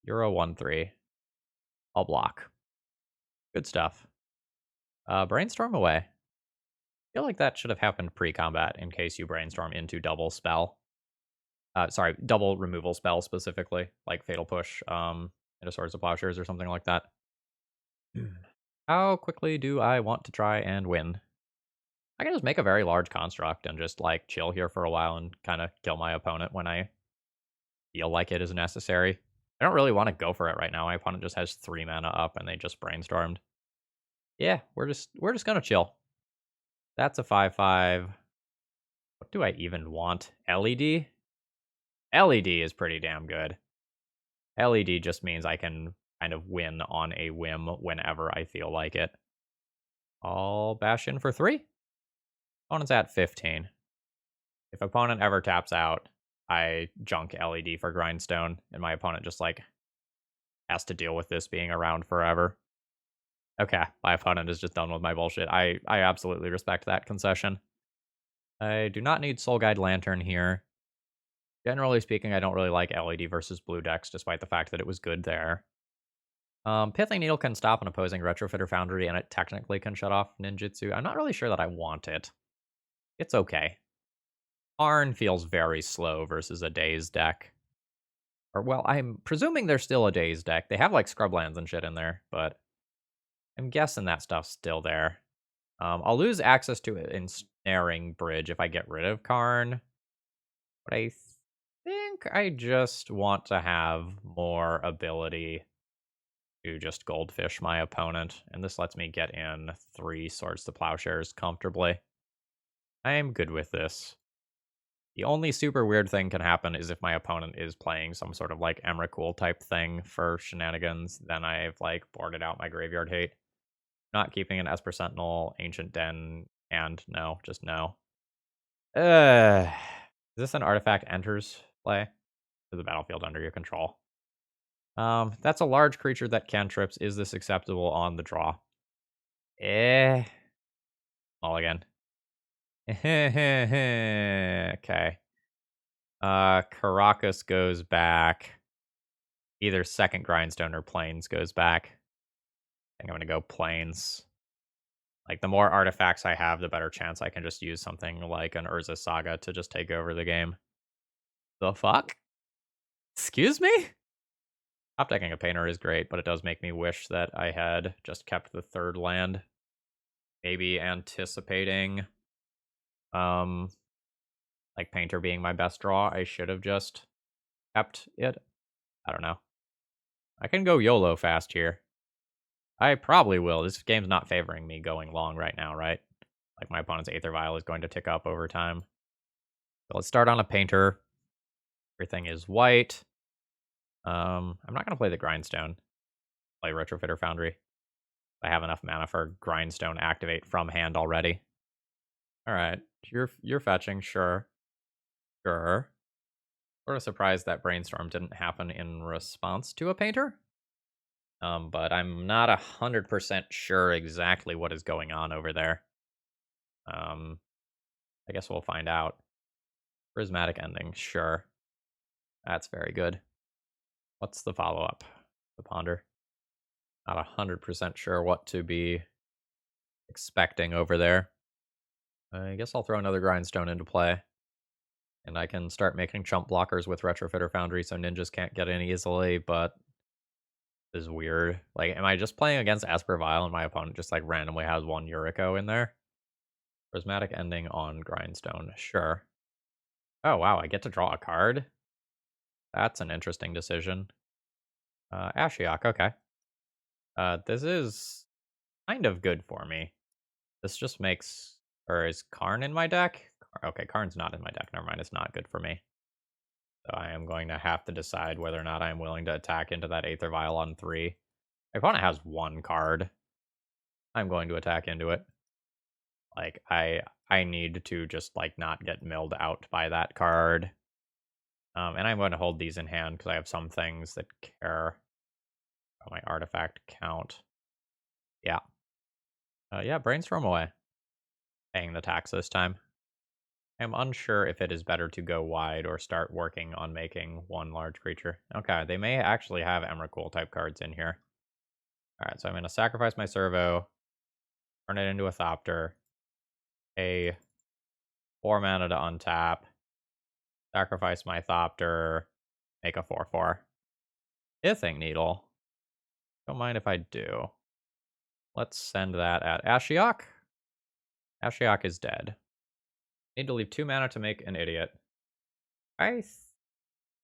You're a 1/3. I'll block. Good stuff. Brainstorm away. I feel like that should have happened pre-combat in case you brainstorm into double spell. Sorry, double removal spell specifically, like Fatal Push, into Swords of Plowshares or something like that. How quickly do I want to try and win? I can just make a very large construct and just, like, chill here for a while and kind of kill my opponent when I feel like it is necessary. I don't really want to go for it right now. My opponent just has 3 mana up and they just brainstormed. Yeah, we're just gonna chill. That's a 5/5. What do I even want? LED? LED is pretty damn good. LED just means I can kind of win on a whim whenever I feel like it. I'll bash in for 3. Opponent's at 15. If opponent ever taps out, I junk LED for Grindstone, and my opponent just, like, has to deal with this being around forever. Okay, my opponent is just done with my bullshit. I absolutely respect that concession. I do not need Soul Guide Lantern here. Generally speaking, I don't really like LED versus blue decks, despite the fact that it was good there. Pithing Needle can stop an opposing Retrofitter Foundry, and it technically can shut off Ninjutsu. I'm not really sure that I want it. It's okay. Arn feels very slow versus a Daze deck. Or, well, I'm presuming they're still a Daze deck. They have, like, Scrublands and shit in there, but I'm guessing that stuff's still there. I'll lose access to an Ensnaring Bridge if I get rid of Karn. But I think I just want to have more ability to just Goldfish my opponent. And this lets me get in 3 Swords to Plowshares comfortably. I am good with this. The only super weird thing can happen is if my opponent is playing some sort of, like, Emrakul type thing for shenanigans, then I've, like, boarded out my Graveyard Hate. Not keeping an Esper Sentinel, Ancient Den, and no, just no. Is this an artifact enters play to the battlefield under your control? That's a large creature that cantrips. Is this acceptable on the draw? All again. Okay. Caracas goes back. Either second Grindstone or Plains goes back. I think I'm gonna go Plains. Like, the more artifacts I have, the better chance I can just use something like an Urza Saga to just take over the game. The fuck? Excuse me? Top decking a Painter is great, but it does make me wish that I had just kept the 3rd land. Maybe anticipating, like, Painter being my best draw, I should have just kept it. I don't know. I can go YOLO fast here. I probably will. This game's not favoring me going long right now, right? Like, my opponent's Aether Vial is going to tick up over time. So let's start on a Painter. Everything is white. I'm not going to play the Grindstone. Play Retrofitter Foundry. I have enough mana for Grindstone activate from hand already. All right, you're fetching, sure. Sure. Sort of surprised that Brainstorm didn't happen in response to a Painter. But I'm not 100% sure exactly what is going on over there. I guess we'll find out. Prismatic Ending, sure. That's very good. What's the follow-up? The ponder. Not 100% sure what to be expecting over there. I guess I'll throw another grindstone into play. And I can start making chump blockers with Retrofitter Foundry so ninjas can't get in easily, but this is weird. Like, am I just playing against Esper Vile and my opponent just like randomly has one Yuriko in there? Prismatic ending on grindstone. Sure. Oh wow, I get to draw a card? That's an interesting decision. Ashiok, okay. This is kind of good for me. This just makes... Or is Karn in my deck? Okay, Karn's not in my deck. Never mind, it's not good for me. So I am going to have to decide whether or not I'm willing to attack into that Aether Vial on 3. My opponent has one card. I'm going to attack into it. Like, I need to just, like, not get milled out by that card. And I'm going to hold these in hand because I have some things that care about my artifact count. Yeah. Yeah, brainstorm away. Paying the tax this time. I'm unsure if it is better to go wide or start working on making one large creature. Okay, they may actually have Emrakul type cards in here. Alright, so I'm going to sacrifice my servo, turn it into a Thopter, pay 4 mana to untap, sacrifice my Thopter, make a 4/4. Ithing Needle. Don't mind if I do. Let's send that at Ashiok. Ashiok is dead. Need to leave 2 mana to make an idiot. I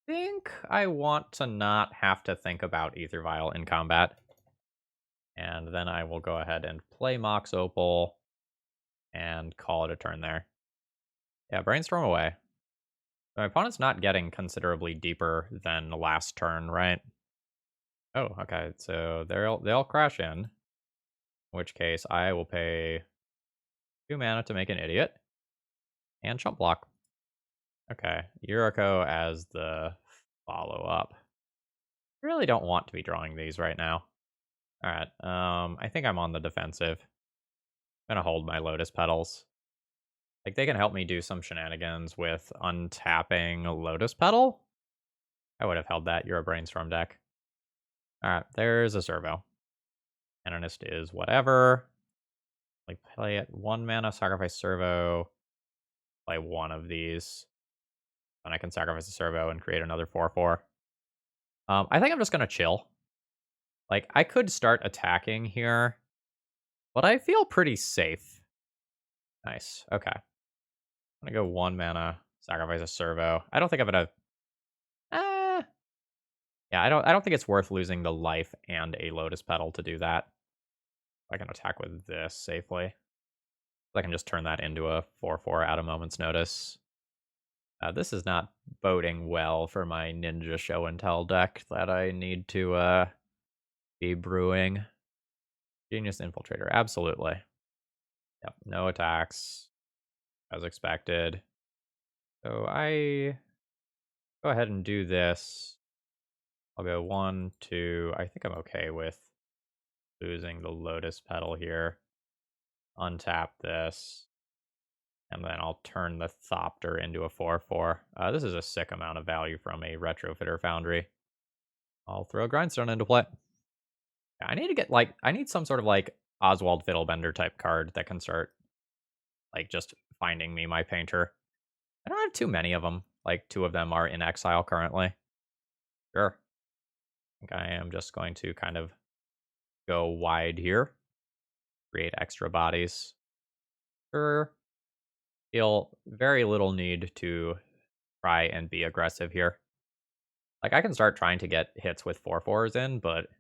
think I want to not have to think about Aether Vial in combat. And then I will go ahead and play Mox Opal and call it a turn there. Yeah, brainstorm away. My opponent's not getting considerably deeper than the last turn, right? Oh, okay. So they'll crash in. In which case I will pay 2 mana to make an idiot. And chump block. Okay. Yuriko as the follow-up. I really don't want to be drawing these right now. Alright. I think I'm on the defensive. I'm gonna hold my Lotus Petals. Like, they can help me do some shenanigans with untapping Lotus Petal. I would have held that. You're a Brainstorm deck. Alright, there's a Servo. Canonist is whatever. Like, play it 1 mana, sacrifice Servo. Play one of these. Then I can sacrifice a Servo and create another 4/4. I think I'm just gonna chill. Like, I could start attacking here, but I feel pretty safe. Nice. Okay. I'm gonna go 1 mana, sacrifice a Servo. I don't think I'm gonna... Yeah, I don't think it's worth losing the life and a Lotus Petal to do that. I can attack with this safely. I can just turn that into a 4/4 at a moment's notice. This is not boding well for my Ninja Show and Tell deck that I need to be brewing. Genius Infiltrator, absolutely. Yep, no attacks, as expected. So I go ahead and do this. I'll go 1, 2. I think I'm okay with losing the Lotus Petal here. Untap this. And then I'll turn the Thopter into a 4/4. This is a sick amount of value from a Retrofitter Foundry. I'll throw Grindstone into play. Yeah, I need to get, like, I need some sort of, like, Oswald Fiddlebender type card that can start, like, just finding me my painter. I don't have too many of them. Like, 2 of them are in exile currently. Sure. I think I am just going to kind of go wide here. Create extra bodies. Sure. Feel very little need to try and be aggressive here. Like, I can start trying to get hits with 4/4s in, but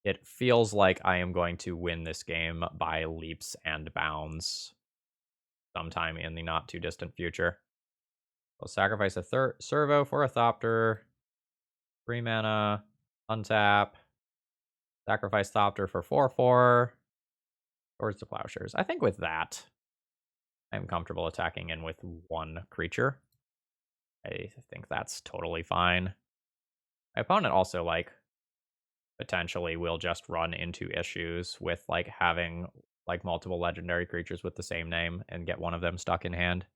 it feels like I am going to win this game by leaps and bounds sometime in the not too distant future. I'll sacrifice a servo for a Thopter. 3 mana, untap. Sacrifice Thopter for 4/4. Towards the Plowshares. I think with that, I'm comfortable attacking in with 1 creature. I think that's totally fine. My opponent also, like, potentially will just run into issues with, like, having, like, multiple legendary creatures with the same name and get one of them stuck in hand.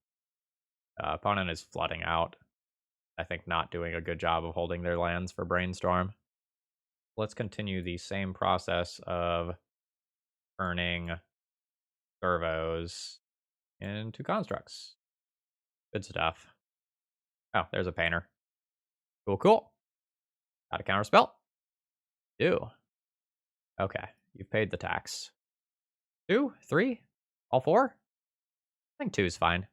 Opponent is flooding out. I think not doing a good job of holding their lands for Brainstorm. Let's continue the same process of turning servos into constructs. Good stuff. Oh, there's a painter. Cool, cool. Got a counter spell. Ew. Okay, you've paid the tax. 2, 3, all 4? I think 2 is fine. I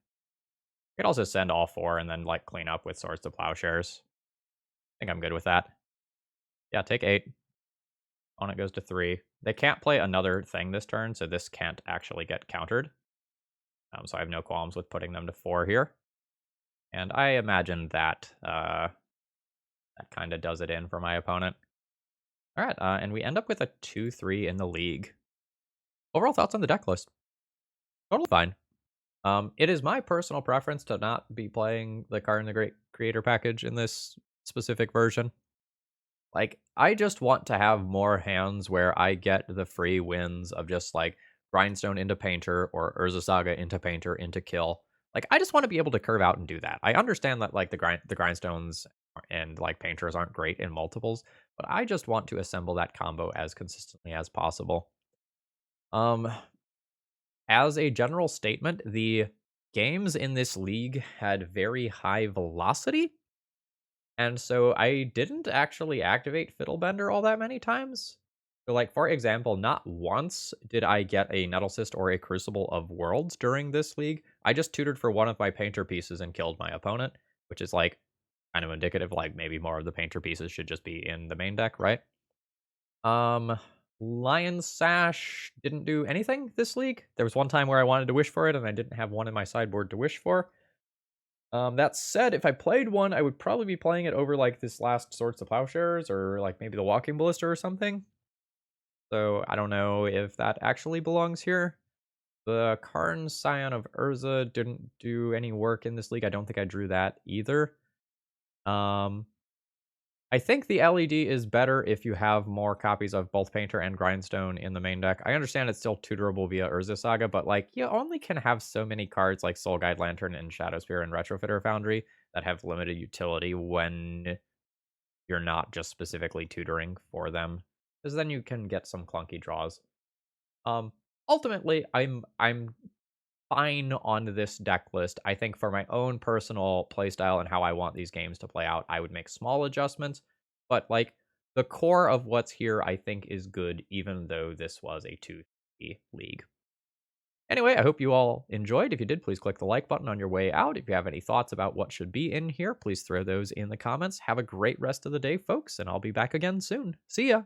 could also send all 4 and then, like, clean up with Swords to Plowshares. I think I'm good with that. Yeah, take 8. Opponent goes to 3. They can't play another thing this turn, so this can't actually get countered. So I have no qualms with putting them to 4 here. And I imagine that that kind of does it in for my opponent. All right, and we end up with a 2-3 in the league. Overall thoughts on the deck list? Totally fine. It is my personal preference to not be playing the Card in the Great Creator package in this specific version. Like, I just want to have more hands where I get the free wins of just, like, Grindstone into Painter or Urza Saga into Painter into Kill. Like, I just want to be able to curve out and do that. I understand that, like, the Grindstones and, like, Painters aren't great in multiples, but I just want to assemble that combo as consistently as possible. As a general statement, the games in this league had very high velocity, and so I didn't actually activate Fiddlebender all that many times. So, like, for example, not once did I get a Nettlecyst or a Crucible of Worlds during this league. I just tutored for one of my Painter pieces and killed my opponent, which is, like, kind of indicative, like, maybe more of the Painter pieces should just be in the main deck, right? Um, Lion Sash didn't do anything this league. There was one time where I wanted to wish for it, and I didn't have one in my sideboard to wish for. That said, if I played one, I would probably be playing it over, like, this last Swords to Plowshares, or, like, maybe the Walking Ballista or something. So, I don't know if that actually belongs here. The Karn Scion of Urza didn't do any work in this league. I don't think I drew that either. I think the LED is better if you have more copies of both Painter and Grindstone in the main deck. I understand it's still tutorable via Urza Saga, but, like, you only can have so many cards like Soul Guide Lantern and Shadowspear and Retrofitter Foundry that have limited utility when you're not just specifically tutoring for them, because then you can get some clunky draws. Um, Ultimately, I'm fine on this deck list. I think for my own personal playstyle and how I want these games to play out, I would make small adjustments. But, like, the core of what's here, I think, is good, even though this was a 2-3 league. Anyway, I hope you all enjoyed. If you did, please click the like button on your way out. If you have any thoughts about what should be in here, please throw those in the comments. Have a great rest of the day, folks, and I'll be back again soon. See ya!